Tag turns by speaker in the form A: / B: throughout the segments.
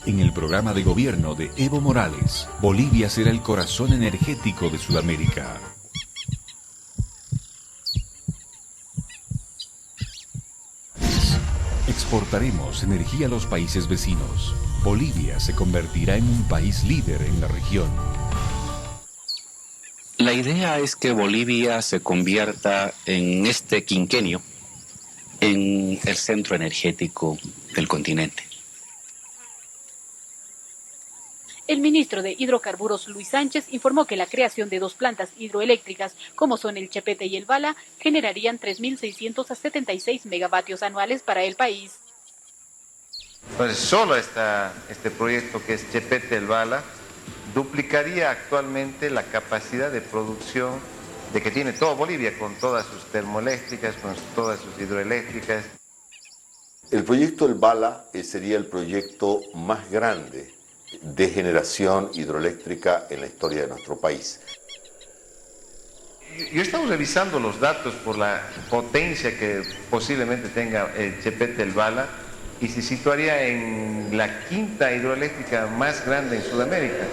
A: En el programa de gobierno de Evo Morales, Bolivia será el corazón energético de Sudamérica. Exportaremos energía a los países vecinos. Bolivia se convertirá en un país líder en la región.
B: La idea es que Bolivia se convierta en este quinquenio en el centro energético del continente.
C: El ministro de Hidrocarburos, Luis Sánchez, informó que la creación de 2 plantas hidroeléctricas, como son el Chepete y el Bala, generarían 3.676 megavatios anuales para el país.
D: Entonces, solo este proyecto que es Chepete-El Bala duplicaría actualmente la capacidad de producción de que tiene toda Bolivia, con todas sus termoeléctricas, con todas sus hidroeléctricas.
E: El proyecto El Bala sería el proyecto más grande de generación hidroeléctrica en la historia de nuestro país.
D: Yo estamos revisando los datos por la potencia que posiblemente tenga el Chepete-El Bala y se situaría en la quinta hidroeléctrica más grande en Sudamérica.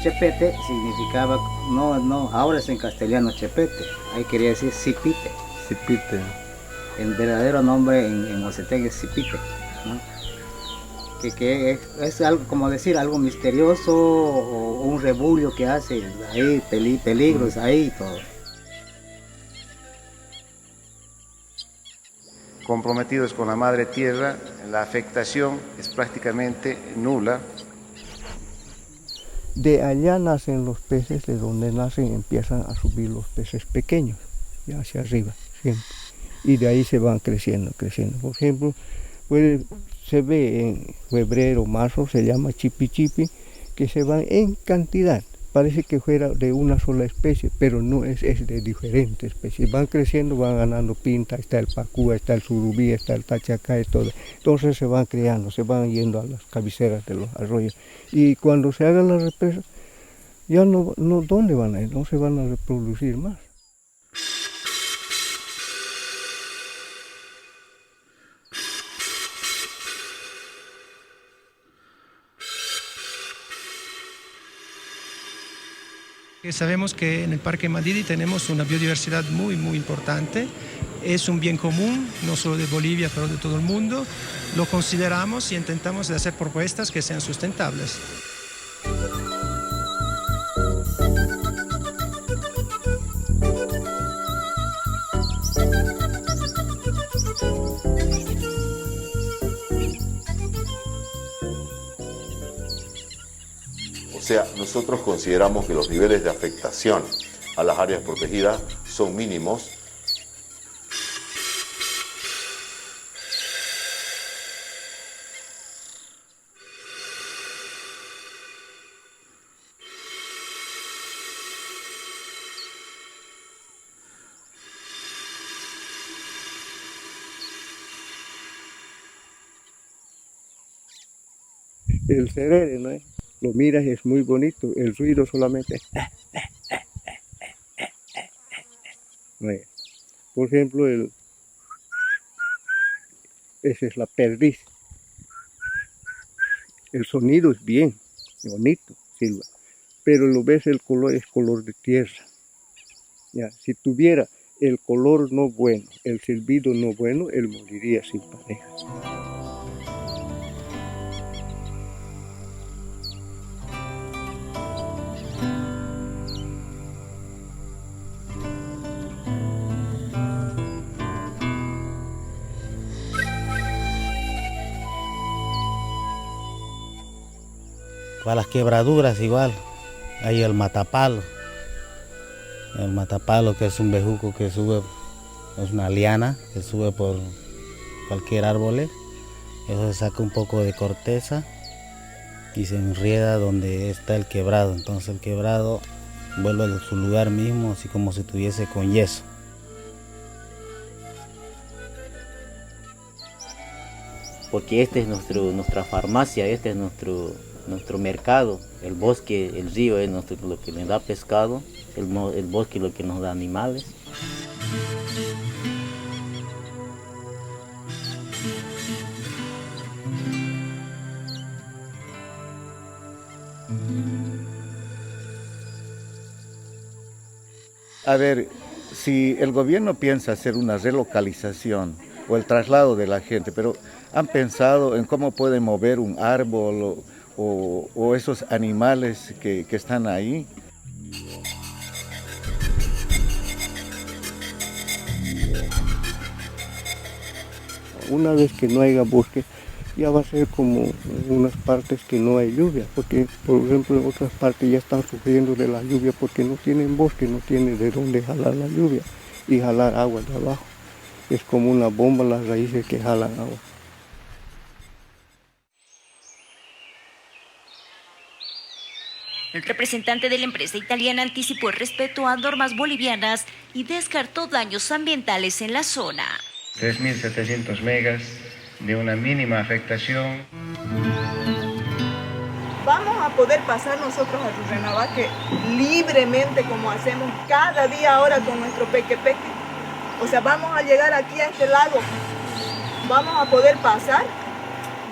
F: Chepete significaba, no, ahora es en castellano Chepete, ahí quería decir Cipite.
G: Cipite.
F: El verdadero nombre en Oceteca es Cipite, ¿no? Que es algo, como decir, algo misterioso o un rebulio que hace, ahí peligros, ahí todo.
D: Comprometidos con la madre tierra, la afectación es prácticamente nula.
G: De allá nacen los peces, de donde nacen empiezan a subir los peces pequeños, ya hacia arriba, siempre. Y de ahí se van creciendo. Por ejemplo, se ve en febrero, marzo, se llama chipi, que se van en cantidad. Parece que fuera de una sola especie, pero no es de diferentes especies. Van creciendo, van ganando pinta, está el pacúa, está el surubí, está el tachacá y todo. Entonces se van creando, se van yendo a las cabeceras de los arroyos. Y cuando se hagan las represas, ya no, ¿dónde van a ir? No se van a reproducir más.
H: Sabemos que en el Parque Madidi tenemos una biodiversidad muy importante, es un bien común, no solo de Bolivia, pero de todo el mundo. Lo consideramos y intentamos de hacer propuestas que sean sustentables.
E: O sea, nosotros consideramos que los niveles de afectación a las áreas protegidas son mínimos.
G: El serere, ¿no? Lo miras, es muy bonito, el ruido solamente. Por ejemplo, esa es la perdiz. El sonido es bien bonito, silba, pero lo ves, el color es color de tierra. Ya, si tuviera el color no bueno, el silbido no bueno, él moriría sin pareja.
I: Para las quebraduras igual, hay el matapalo que es un bejuco que sube, es una liana que sube por cualquier árbol, eso se saca un poco de corteza y se enrieda donde está el quebrado, entonces el quebrado vuelve a su lugar mismo, así como si estuviese con yeso.
J: Porque esta es nuestra farmacia, este es nuestro mercado, el bosque, el río es lo que nos da pescado, el bosque es lo que nos da animales.
K: A ver, si el gobierno piensa hacer una relocalización o el traslado de la gente, pero ¿han pensado en cómo pueden mover un árbol o esos animales que están ahí?
G: Una vez que no haya bosque, ya va a ser como en unas partes que no hay lluvia, porque por ejemplo en otras partes ya están sufriendo de la lluvia porque no tienen bosque, no tienen de dónde jalar la lluvia y jalar agua de abajo. Es como una bomba las raíces que jalan agua.
L: El representante de la empresa italiana anticipó el respeto a normas bolivianas y descartó daños ambientales en la zona.
M: 3.700 megas de una mínima afectación.
N: Vamos a poder pasar nosotros a Rurrenabaque libremente como hacemos cada día ahora con nuestro peque-peque. O sea, vamos a llegar aquí a este lago, vamos a poder pasar.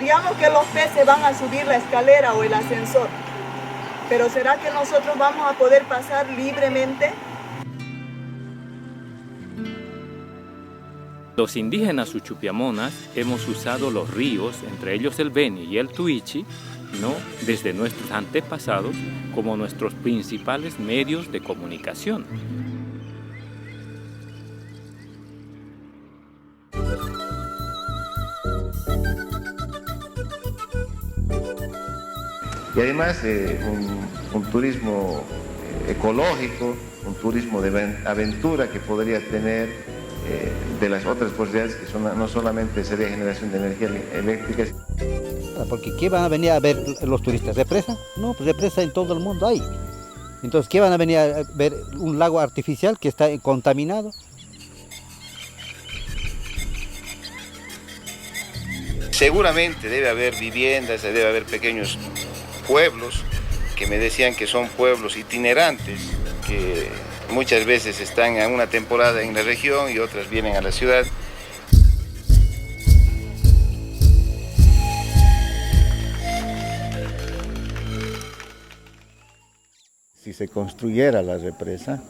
N: Digamos que los peces van a subir la escalera o el ascensor. Pero ¿será que nosotros vamos a poder pasar libremente?
O: Los indígenas uchupiamonas hemos usado los ríos, entre ellos el Beni y el Tuichi, desde nuestros antepasados como nuestros principales medios de comunicación.
D: Y además un turismo ecológico, un turismo de aventura que podría tener de las otras posibilidades que no solamente sería generación de energía eléctrica.
P: Porque ¿qué van a venir a ver los turistas? ¿Represa? No, pues represa en todo el mundo hay. Entonces, ¿qué van a venir a ver? Un lago artificial que está contaminado.
M: Seguramente debe haber viviendas, debe haber pequeños pueblos que me decían que son pueblos itinerantes, que muchas veces están en una temporada en la región y otras vienen a la ciudad.
K: Si se construyera la represa,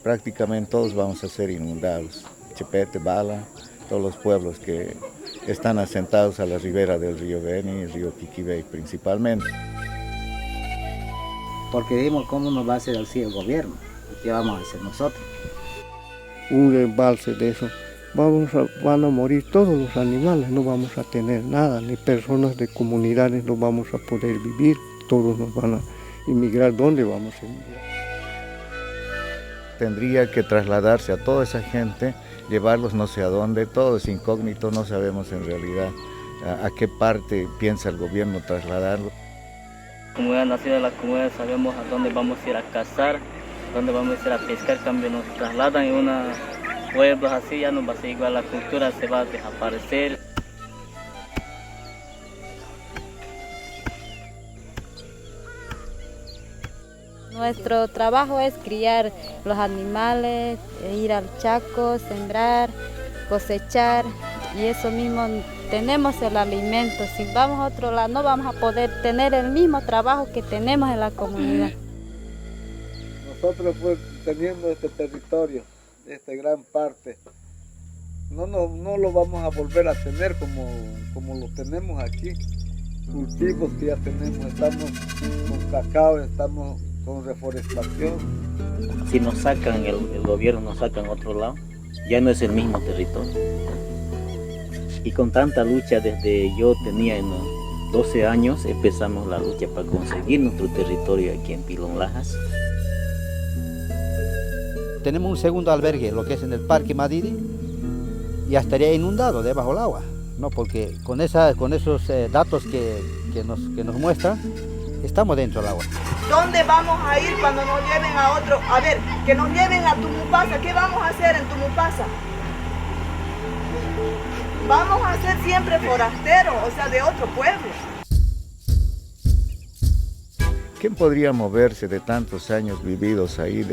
K: prácticamente todos vamos a ser inundados. Chepete, Bala, todos los pueblos que están asentados a la ribera del río Beni y el río Quiquibay principalmente.
F: Porque vimos cómo nos va a hacer así el gobierno, ¿qué vamos a hacer nosotros?
G: Un embalse de eso, van a morir todos los animales, no vamos a tener nada, ni personas de comunidades no vamos a poder vivir, todos nos van a inmigrar. ¿Dónde vamos a emigrar?
K: Tendría que trasladarse a toda esa gente, llevarlos no sé a dónde, todo es incógnito, no sabemos en realidad a qué parte piensa el gobierno trasladarlo.
Q: Como ya nacido en la comunidad sabemos a dónde vamos a ir a cazar, a dónde vamos a ir a pescar, cambio nos trasladan en unos pueblos así, ya nos va a ser igual, la cultura se va a desaparecer.
R: Nuestro trabajo es criar los animales, ir al chaco, sembrar, cosechar y eso mismo tenemos el alimento. Si vamos a otro lado no vamos a poder tener el mismo trabajo que tenemos en la comunidad.
K: Nosotros pues teniendo este territorio, esta gran parte, no lo vamos a volver a tener como lo tenemos aquí. Cultivos que ya tenemos, estamos con cacao, estamos con reforestación.
J: Si nos sacan, el gobierno nos saca en otro lado, ya no es el mismo territorio. Y con tanta lucha desde yo tenía 12 años, empezamos la lucha para conseguir nuestro territorio aquí en Pilón Lajas.
P: Tenemos un segundo albergue, lo que es en el Parque Madidi, ya estaría inundado debajo del agua, ¿no? Porque con esos datos que nos muestran, estamos dentro del agua.
N: ¿Dónde vamos a ir cuando nos lleven a otro? A ver, que nos lleven a Tumupasa. ¿Qué vamos a hacer en Tumupasa? Vamos a ser siempre forasteros, o sea, de otro pueblo.
K: ¿Quién podría moverse de tantos años vividos ahí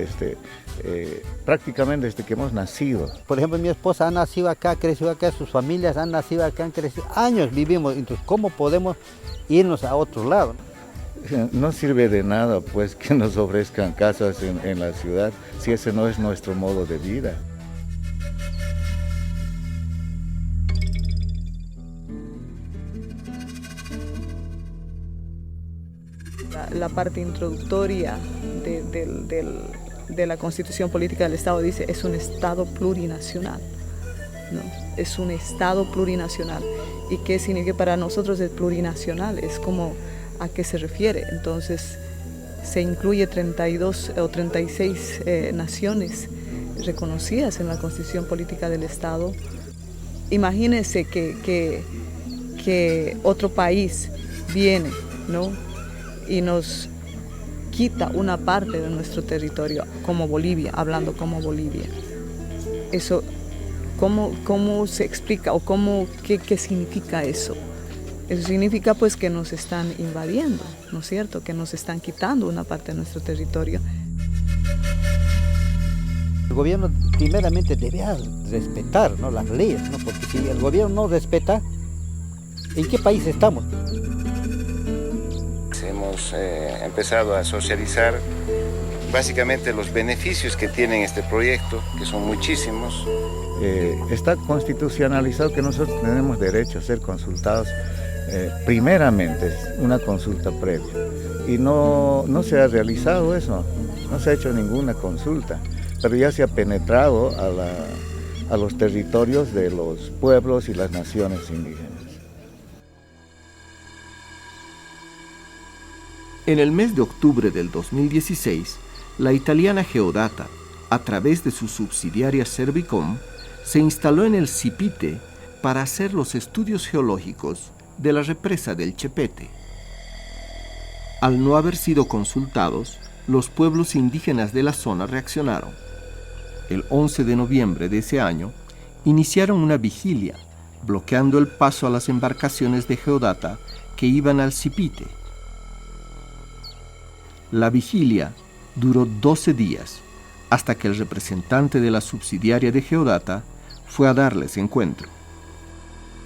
K: prácticamente desde que hemos nacido?
P: Por ejemplo, mi esposa ha nacido acá, creció acá, sus familias han nacido acá, han crecido, años vivimos, entonces ¿cómo podemos irnos a otro lado?
K: No sirve de nada pues que nos ofrezcan casas en la ciudad si ese no es nuestro modo de vida.
N: La parte introductoria de la Constitución Política del Estado dice es un Estado plurinacional, ¿no? Es un Estado plurinacional. ¿Y qué significa para nosotros el plurinacional? Es como a qué se refiere. Entonces se incluye 32 o 36 naciones reconocidas en la Constitución Política del Estado. Imagínense que otro país viene, ¿no? Y nos quita una parte de nuestro territorio, como Bolivia, hablando como Bolivia. Eso, ¿cómo se explica o qué significa eso? Eso significa pues que nos están invadiendo, ¿no es cierto? Que nos están quitando una parte de nuestro territorio.
P: El gobierno primeramente debe respetar, ¿no?, las leyes, ¿no? Porque si el gobierno no respeta, ¿en qué país estamos?
M: Hemos empezado a socializar básicamente los beneficios que tiene este proyecto, que son muchísimos.
K: Está constitucionalizado que nosotros tenemos derecho a ser consultados. Primeramente, una consulta previa. Y no se ha realizado eso, no se ha hecho ninguna consulta, pero ya se ha penetrado a los territorios de los pueblos y las naciones indígenas.
S: En el mes de octubre del 2016, la italiana Geodata, a través de su subsidiaria Servicom, se instaló en el Cipite para hacer los estudios geológicos de la represa del Chepete. Al no haber sido consultados, los pueblos indígenas de la zona reaccionaron. El 11 de noviembre de ese año, iniciaron una vigilia, bloqueando el paso a las embarcaciones de Geodata que iban al Cipite. La vigilia duró 12 días, hasta que el representante de la subsidiaria de Geodata fue a darles encuentro.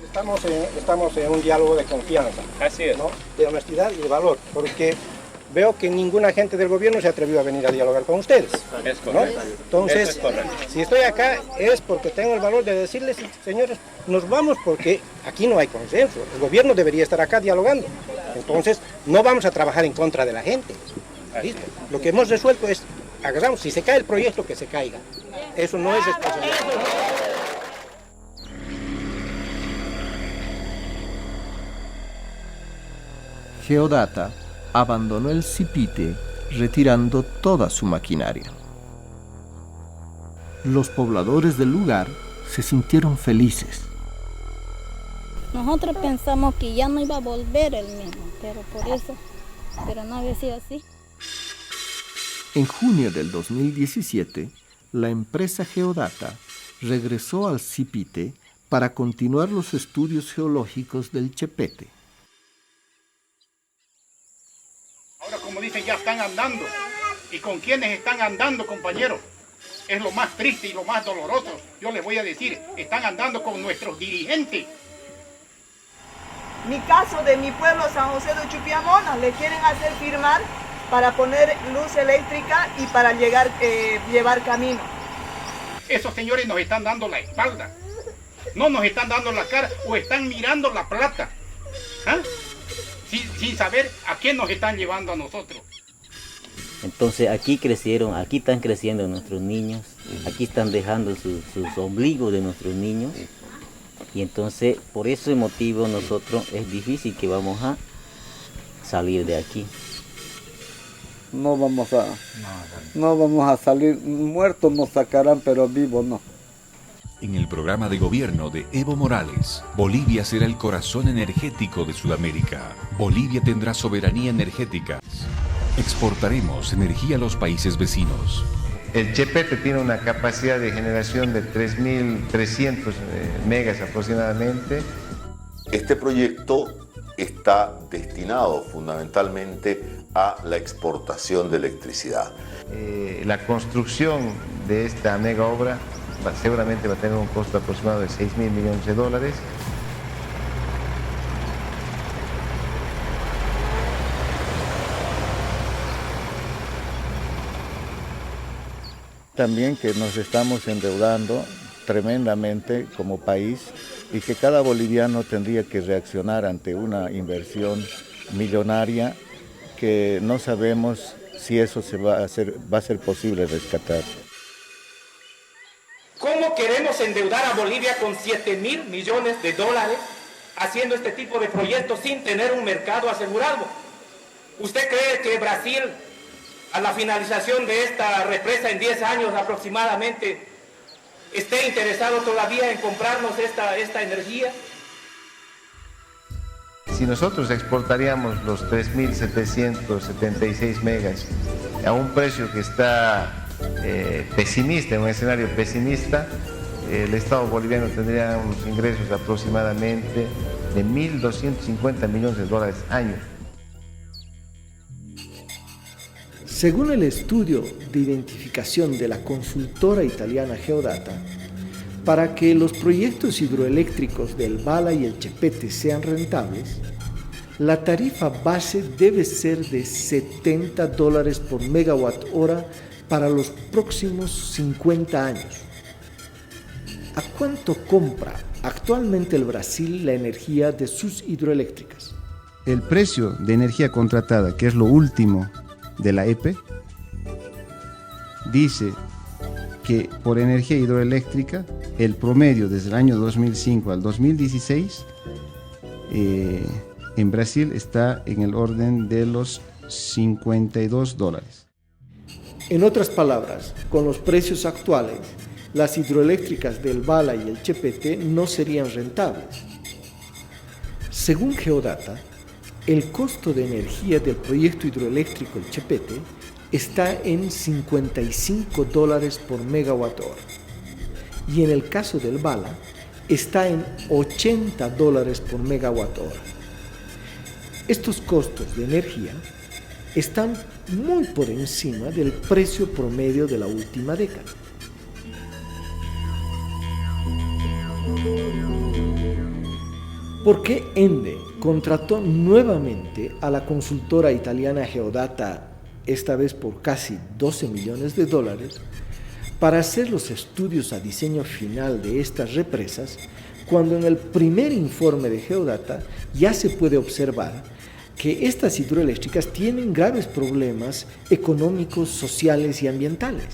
T: Estamos en un diálogo de confianza, así es, ¿no?, de honestidad y de valor, porque veo que ninguna gente del gobierno se atrevió a venir a dialogar con ustedes. Es correcto. ¿No? Entonces, es correcto. Si estoy acá es porque tengo el valor de decirles, señores, nos vamos porque aquí no hay consenso. El gobierno debería estar acá dialogando. Entonces, no vamos a trabajar en contra de la gente. ¿Listo? Lo que hemos resuelto es, agarramos, si se cae el proyecto, que se caiga. Eso no es responsabilidad.
S: Geodata abandonó el Cipite retirando toda su maquinaria. Los pobladores del lugar se sintieron felices.
R: Nosotros pensamos que ya no iba a volver el mismo, pero no había sido así.
S: En junio del 2017, la empresa Geodata regresó al Cipite para continuar los estudios geológicos del Chepete.
T: Ahora, como dicen, ya están andando.
U: ¿Y con quiénes están andando, compañeros? Es lo más triste y lo más doloroso. Yo les voy a decir, están andando con nuestros dirigentes.
N: Mi caso de mi pueblo, San José de Chupiamona, le quieren hacer firmar para poner luz eléctrica y para llevar camino.
U: Esos señores nos están dando la espalda. No nos están dando la cara o están mirando la plata. ¿Ah? Sin saber a quién nos están llevando a nosotros.
J: Entonces aquí están creciendo nuestros niños, aquí están dejando sus ombligos de nuestros niños. Y entonces por ese motivo nosotros es difícil que vamos a salir de aquí.
V: No vamos a salir, muertos nos sacarán, pero vivos no.
A: En el programa de gobierno de Evo Morales, Bolivia será el corazón energético de Sudamérica. Bolivia tendrá soberanía energética. Exportaremos energía a los países vecinos.
D: El Chepete tiene una capacidad de generación de 3.300 megas aproximadamente.
E: Este proyecto está destinado fundamentalmente a la exportación de electricidad.
D: La construcción de esta mega obra seguramente va a tener un costo aproximado de $6.000 millones.
K: También que nos estamos endeudando tremendamente como país y que cada boliviano tendría que reaccionar ante una inversión millonaria que no sabemos si eso va a ser posible rescatar.
T: ¿Cómo queremos endeudar a Bolivia con $7.000 millones haciendo este tipo de proyectos sin tener un mercado asegurado? ¿Usted cree que Brasil, a la finalización de esta represa en 10 años aproximadamente, esté interesado todavía en comprarnos esta energía?
D: Si nosotros exportaríamos los 3.776 megas a un precio que está pesimista, en un escenario pesimista, el Estado boliviano tendría unos ingresos aproximadamente de $1.250 millones año.
S: Según el estudio de identificación de la consultora italiana Geodata, para que los proyectos hidroeléctricos del Bala y el Chepete sean rentables, la tarifa base debe ser de $70 por megawatt hora para los próximos 50 años. ¿A cuánto compra actualmente el Brasil la energía de sus hidroeléctricas?
W: El precio de energía contratada, que es lo último de la EPE, dice que por energía hidroeléctrica el promedio desde el año 2005 al 2016 en Brasil está en el orden de los $52.
S: En otras palabras, con los precios actuales, las hidroeléctricas del Bala y el Chepete no serían rentables. Según Geodata, el costo de energía del proyecto hidroeléctrico El Chepete está en $55 por megawatt hora y en el caso del Bala está en $80 por megawatt hora. Estos costos de energía están muy por encima del precio promedio de la última década. ¿Por qué ENDE contrató nuevamente a la consultora italiana Geodata, esta vez por casi $12 millones, para hacer los estudios a diseño final de estas represas, cuando en el primer informe de Geodata ya se puede observar que estas hidroeléctricas tienen graves problemas económicos, sociales y ambientales?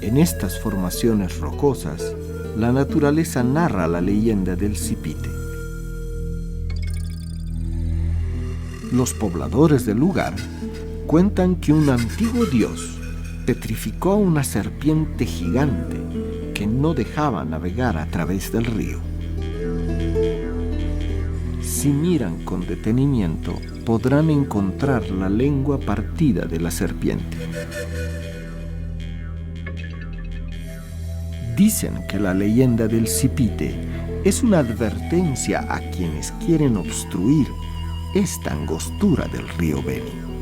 S: En estas formaciones rocosas, la naturaleza narra la leyenda del Sipite. Los pobladores del lugar cuentan que un antiguo dios petrificó a una serpiente gigante que no dejaba navegar a través del río. Si miran con detenimiento, podrán encontrar la lengua partida de la serpiente. Dicen que la leyenda del Sipite es una advertencia a quienes quieren obstruir esta angostura del río Beni.